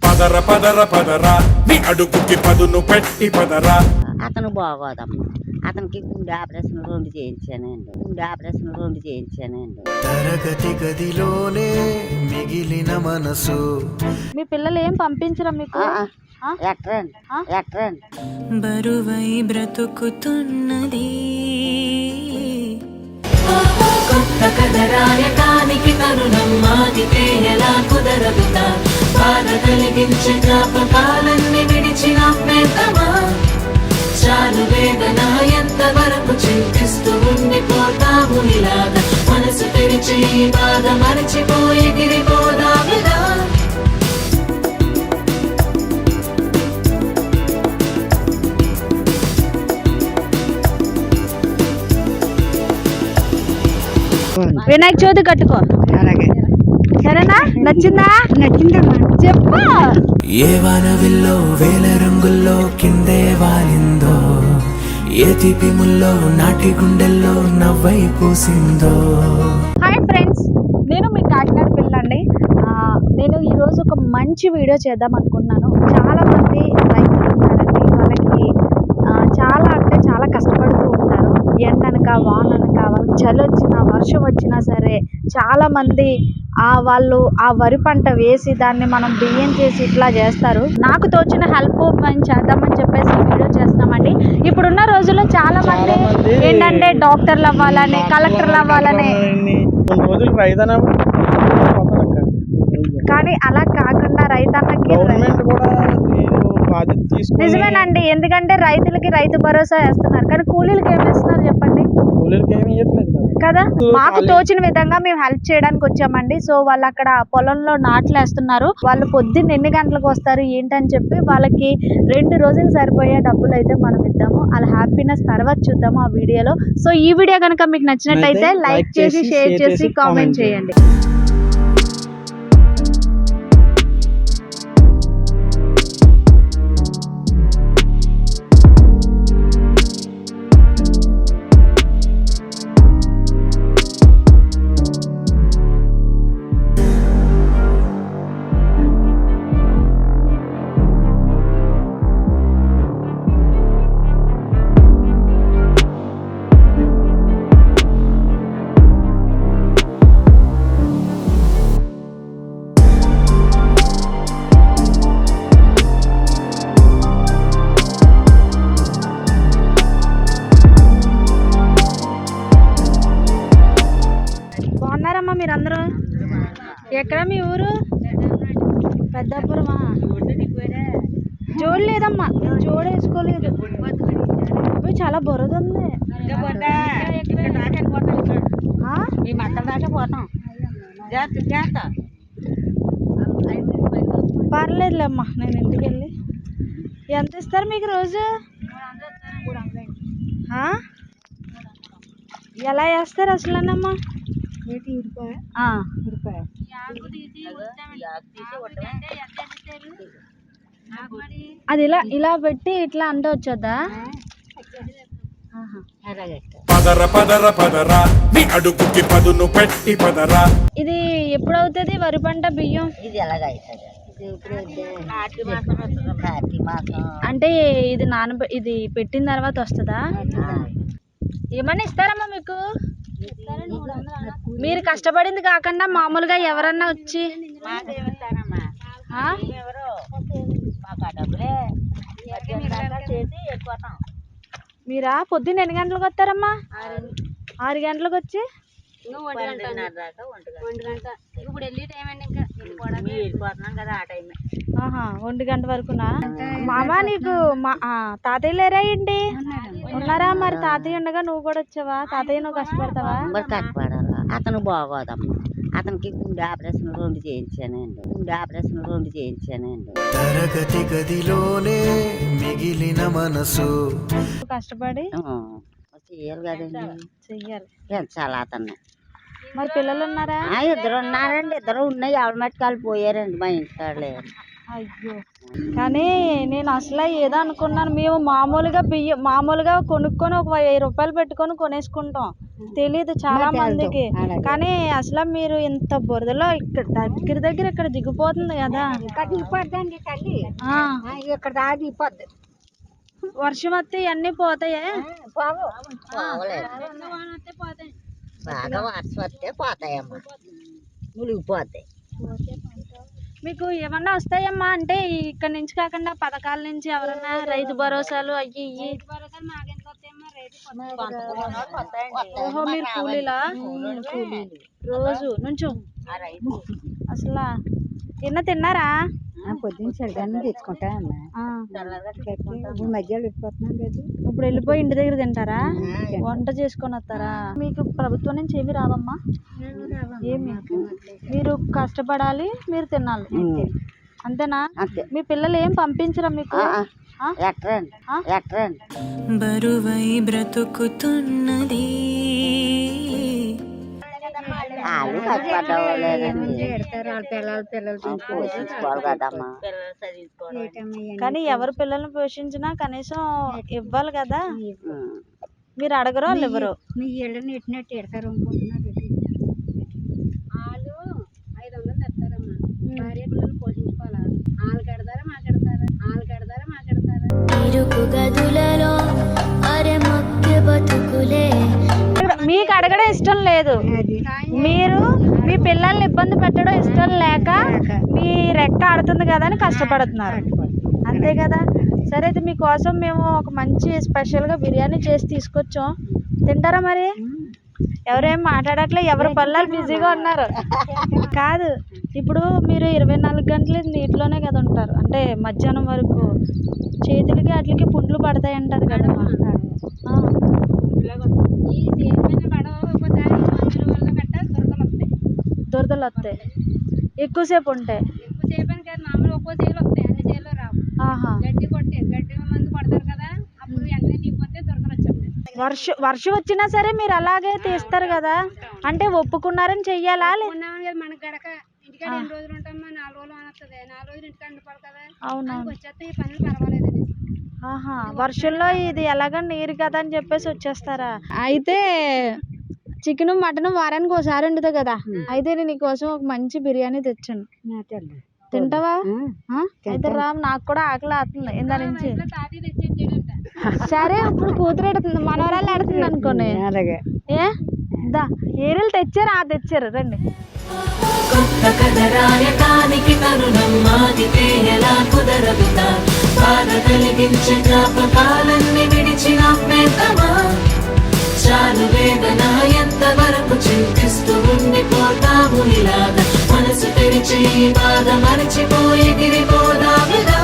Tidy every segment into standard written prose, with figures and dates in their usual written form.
పదర పదర పదరా నీ అడుగుకి పదును పెట్టి పదరా. అతను బాగోదమ్మా. అతనికి గుండె ఆపరేషన్ 2 చేయించానండి. తరగతి గదిలోనే మిగిలిన మనసు. మీ పిల్లలు ఏం పంపించరా మీకు? ఎట్రండి బరువై బ్రతుకుతున్నది కొత్త కథ రాయటానికి తరుణం మాదితే ఎలా కుదరదుతా. బాధ కలిగించే జ్ఞాపకాలన్నీ విడిచిన ప్రేతమా. చాలు వేదన ఎంత వరకు చింతిస్తూ ఉండిపోతాము ఇలాగా. మనసు తెరిచి బాధ మరచిపోయి గిరిపోదామిలా. వినాయక చవితి కట్టుకో. సరేనా? నచ్చిందా? చెప్పు. ఏ వానవిల్లో వేల రంగుల్లో కిందే వాలిందో. ఏ తీపి ముల్లో నాటి గుండెల్లో నవ్వై పూసిందో. హాయ్ ఫ్రెండ్స్, నేను మీ కాకినాడ పిల్లండి. నేను ఈరోజు ఒక మంచి వీడియో చేద్దాం అనుకుంటున్నాను. చాలామంది రైతులు ఉంటారండి, వాళ్ళకి చాలా అంటే చాలా కష్టపడుతూ ఉంటారు. ఎండనక వాననక వాళ్ళకి చలి వచ్చినా వర్షం వచ్చినా సరే చాలామంది వాళ్ళు ఆ వరి పంట వేసి దాన్ని మనం బియ్యం చేసి ఇట్లా చేస్తారు. నాకు తోచిన హెల్ప్ మేము చేద్దామని చెప్పేసి వీడియో చేస్తున్నామండి. ఇప్పుడున్న రోజుల్లో చాలా మంది ఏంటంటే డాక్టర్లు అవ్వాలని, కలెక్టర్లు అవ్వాలని, కానీ అలా కాకుండా రైతన్నకి నిజమేనండి. ఎందుకంటే రైతులకి రైతు భరోసా వేస్తున్నారు, కానీ కూలీలకి ఏమి ఇస్తున్నారు చెప్పండి కదా. మాకు తోచిన విధంగా మేము హెల్ప్ చేయడానికి వచ్చామండి. సో వాళ్ళు అక్కడ పొలంలో నాట్లు వేస్తున్నారు. వాళ్ళు పొద్దున్న ఎన్ని గంటలకు వస్తారు ఏంటని చెప్పి వాళ్ళకి 2 రోజులు సరిపోయే డబ్బులు అయితే మనం ఇద్దాము. అలా హ్యాపీనెస్ తర్వాత చూద్దాము ఆ వీడియోలో. సో ఈ వీడియో కనుక మీకు నచ్చినట్టయితే లైక్ చేసి, షేర్ చేసి, కామెంట్ చేయండి. మీరందరూ ఎక్కడ? మీ ఊరు పెద్దాపురమా? జోడు లేదమ్మా, జోడు వేసుకోలేదు. చాలా బురద ఉంది. పర్లేదులేమ్మా, నేను ఇంటికి వెళ్ళి. ఎంత ఇస్తారు మీకు రోజు? ఎలా వేస్తారు అసలన్నమ్మా? అది ఇలా ఇలా పెట్టి ఇట్లా అంటే వచ్చేద్దా? పదర పదర పదరా నీ అడుగుకి పదును పెట్టి పదరా. ఇది ఎప్పుడు అవుతుంది వరి పంట బియ్యం? ఇది ఎలాగైతుంది అంటే ఇది ఇది పెట్టిన తర్వాత వస్తుందా? ఏమన్నా ఇస్తారమ్మా మీకు? మీరు కష్టపడింది కాకుండా మామూలుగా ఎవరన్నా వచ్చి మీరా పొద్దున్న ఎన్ని గంటలకు వస్తారమ్మా? 6 గంటలకు వచ్చి 1 గంట వరకునా? మామ నీకు తాతయ్య లేరా ఏంటి? ఉన్నారా? మరి తాతయ్య ఉండగా నువ్వు కూడా వచ్చావా? తాతయ్య నువ్వు కష్టపడతావా? కష్టపడాలా. అతను బాగోదమ్మా. అతనికి గుండె ఆపరేషన్ 2 చేయించానండి. తరగతి గదిలోనే మిగిలిన మనసు. కష్టపడి చెయ్యాలి కదండి. చెయ్యాలి. చాలా అతన్ని. మరి పిల్లలు ఉన్నారా? 2 ఉన్నారండి. 2 ఉన్నాయి. ఆవిడ మట్టుకాలు పోయారండి. మా ఇంటికాడ లేరు. అయ్యో, కానీ నేను అసలు ఏదో అనుకున్నాను. మేము మామూలుగా బియ్యం మామూలుగా కొనుక్కొని ఒక 1000 రూపాయలు పెట్టుకొని కొనేసుకుంటాం, తెలియదు చాలా మందికి. కానీ అసలు మీరు ఇంత బురదలో ఇక్కడ దగ్గర దగ్గర ఇక్కడ దిగిపోతుంది కదా. దిగిపోద్దండి తల్లి, ఇక్కడ దా దిగిపోద్ది. వర్షం వస్తే ఇవన్నీ పోతాయే? బాగా వర్షం వస్తే పోతాయమ్మా, మునిగిపోతాయి. మీకు ఏమన్నా వస్తాయమ్మా అంటే ఇక్కడ నుంచి కాకుండా పథకాల నుంచి ఎవరన్నా రైతు భరోసాలు అయ్యి ఇయ్యి? ఓహో, మీరు కూలీలా? రోజు నుంచో అసలు తిన్నారా? పొద్దున్న సరిగానే తెచ్చుకుంటా మధ్యలో వెళ్ళిపోతున్నాం కదా. ఇప్పుడు వెళ్ళిపోయి ఇంటి దగ్గర తింటారా? వంట చేసుకొని వస్తారా? మీకు ప్రభుత్వం నుంచి ఏమి రావమ్మా? ఏమి? మీరు కష్టపడాలి, మీరు తినాలి అంతేనా? మీ పిల్లలు ఏం పంపించరా మీకు? బరువై బ్రతుకుతున్నది కానీ ఎవరు పిల్లల్ని పోషించినా కనీసం ఇవ్వాలి కదా. మీరు అడగరు, వాళ్ళు ఇవ్వరు. మీ ఇళ్ళని ఎట్టినట్టు ఎడతారు అనుకుంటున్నారు. వాళ్ళు 500 తెస్తారమ్మా, భార్య పిల్లలు పోషించుకోవాలి. వాళ్ళు కడతారా మాకెడతారా, వాళ్ళు కడతారా మాకెడతారా. ఇరుకు గదులలో అరెమొక్కె బతుకులే. మీకు అడగడం ఇష్టం లేదు, మీరు మీ పిల్లల్ని ఇబ్బంది పెట్టడం ఇష్టం లేక మీ రెక్క ఆడుతుంది కదా అని కష్టపడుతున్నారు, అంతే కదా. సరే, అయితే మీకోసం మేము ఒక మంచి స్పెషల్గా బిర్యానీ చేసి తీసుకొచ్చాం, తింటారా మరి? ఎవరేం మాట్లాడట్లే, ఎవరు పనులు బిజీగా ఉన్నారు. కాదు, ఇప్పుడు మీరు 24 గంటలు నీటిలోనే కదా ఉంటారు, అంటే మధ్యాహ్నం వరకు చేతులకి అట్లకి పుండ్లు పడతాయి అంటారు కదా. దురదలు వస్తాయి ఎక్కువసేపు ఉంటాయి. వర్షం వచ్చినా సరే మీరు అలాగే తీస్తారు కదా, అంటే ఒప్పుకున్నారని చెయ్యాలా? ఆహా, వర్షంలో ఇది ఎలాగ నీరు కదా అని చెప్పేసి వచ్చేస్తారా? అయితే చికెన్ మటన్ వారానికి ఒకసారి ఉండదు కదా, అయితే నేను నీకోసం ఒక మంచి బిర్యానీ తెచ్చాను, తింటావా? అయితే రా, నాకు కూడా ఆకలి అవుతుంది ఇందా నుంచి. సరే, ఇప్పుడు కూతురు ఎడుతుంది, మనవరాలు ఎడుతుంది అనుకోని. ఏ దా, ఏరియలు తెచ్చారు, తెచ్చారు, రండి. కొత్త కథ రాయటానికి తరుణం ఆగితే ఎలా కుదరదుతా, బాధ కలిగించే జ్ఞాపకాలన్నీ విడిచిన ప్రేతమా, చాలు వేదన ఎంతవరకు చింతిస్తూ ఉండిపోతాము ఇలాగా, మనసు తెరిచి బాధ మరచిపోయి గిరిపోదాముగా.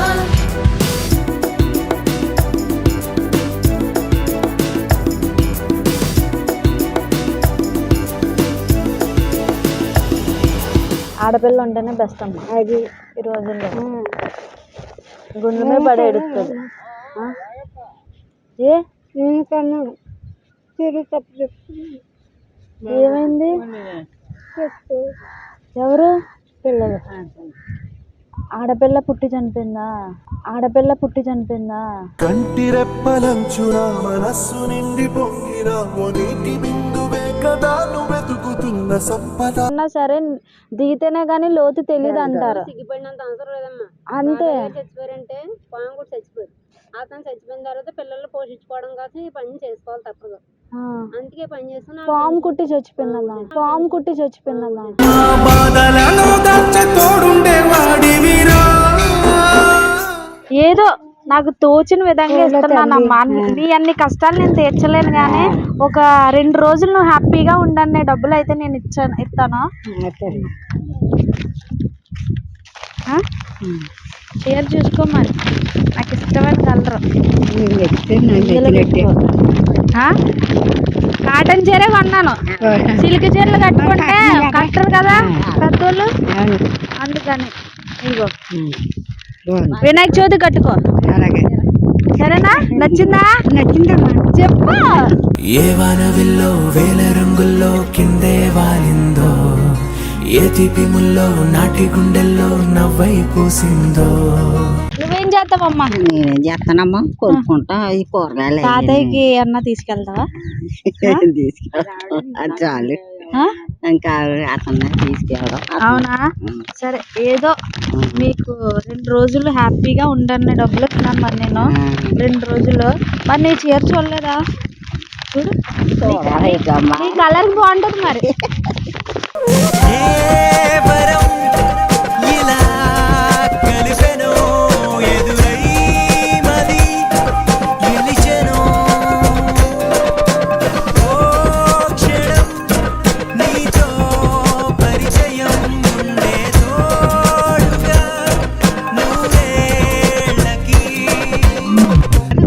ఆడపిల్ల ఉంటేనే బెస్ట్ అమ్మ, అది ఈ రోజుల్లో గుండె మీద పడే ఎడుతుంది. ఏమైంది? ఎవరు? పిల్లలు. ఆడపిల్ల పుట్టి చనిపోయిందా? ఆడపిల్ల పుట్టి చనిపోయిందా? కంటి రెప్పలంచున మనస్సు నిండి పొంగిన నీటి బిందువే కదా నువ్వు వెతుకుతున్న సంపద. అన్నా సరే, దిగితేనే గానీ లోతు తెలియదు అంటారు, అంతే. చచ్చిపోయారంటే పాము కూడా చచ్చిపోయారు, అతను చచ్చిపోయిన తర్వాత పిల్లలు పోషించుకోవడం కోసం ఈ పని చేసుకోవాలి తప్పదు, అందుకే పని చేస్తున్నా. పాము కుట్టి చచ్చిపోయిందమ్మా, పాము కుట్టి చచ్చిపోయిందమ్మా. ఏదో నాకు తోచిన విధంగా ఇస్తున్నానమ్మా. నీ అన్ని కష్టాలు నేను తీర్చలేను, కానీ ఒక 2 రోజులు నువ్వు హ్యాపీగా ఉండని డబ్బులు అయితే నేను ఇస్తాను. చీర చూసుకోమని, నాకు ఇష్టమైన కలరు. కాటన్ చీరే కొన్నాను, సిల్క్ చీరలు కట్టుకుంటే కట్టరు కదా పెద్దోళ్ళు, అందుకని. ఇదిగో వినాయక చవితి కట్టుకో, సరేనా? నచ్చిందా? నచ్చిందమ్మా, చెప్పు. ఏ వానవిల్లో వేల రంగుల్లో కిందే వాలిందో, ఏ తీపి ముల్లో నాటి గుండెల్లో నవ్వై పూసిందో. నువ్వేం చేస్తావమ్మా? నేనేం చేస్తానమ్మా, కొనుక్కుంటా ఈ కూరగాయలు తాతయ్యకి అన్న తీసుకెళ్తావా? తీసుకెళ్తాం, అది చాలు. ఆ? ఇంకా అతన్ని తీసుకెళ్ళడం. అవునా? సరే, ఏదో మీకు 2 రోజులు హ్యాపీగా ఉండండి. డబ్బులు ఇస్తున్నాను మరి నేను 2 రోజులు. మరి నీ చీర చూడలేదా? చూడు, నీ కలర్ బాగుంటుంది మరి.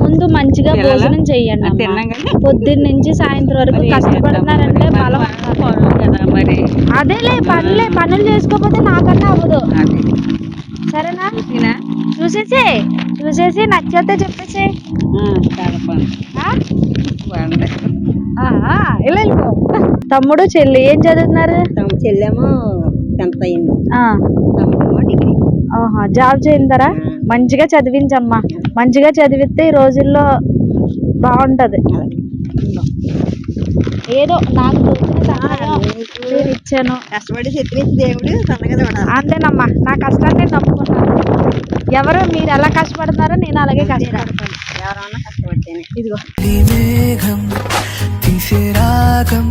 ముందు మంచిగా భోజనం చెయ్యండి అమ్మా. పొద్దున్న నుంచి సాయంత్రం వరకు కష్టపడుతున్నారంటే బలం మరి అదేలే. పనులు చేసుకోకపోతే నాకన్నా అవ్వదు. సరేనా? చూసేసి నచ్చితే చెప్పేసి. తమ్ముడు చెల్లి ఏం చదువుతున్నారు? చెల్లెమో 10th అయింది, ఆ, తమ్ముడేమో డిగ్రీ. ఆహా, జాబ్ చేయిందరా? మంచిగా చదివించమ్మా. మంచిగా చదివిస్తే ఈ రోజుల్లో బాగుంటది. ఏదో నాకు తోచిన సహాయం నేను ఇచ్చాను. కష్టపడి చెప్పేసి దేవుడు తొందరగా అంతేనమ్మా, నా కష్టాన్ని నేను నమ్ముకున్నాను. ఎవరు మీరు ఎలా కష్టపడుతున్నారో నేను అలాగే కష్టపడతాను. ఎవరన్నా కష్టపడితేనే. ఇదిగో మేఘం తీసే రాగం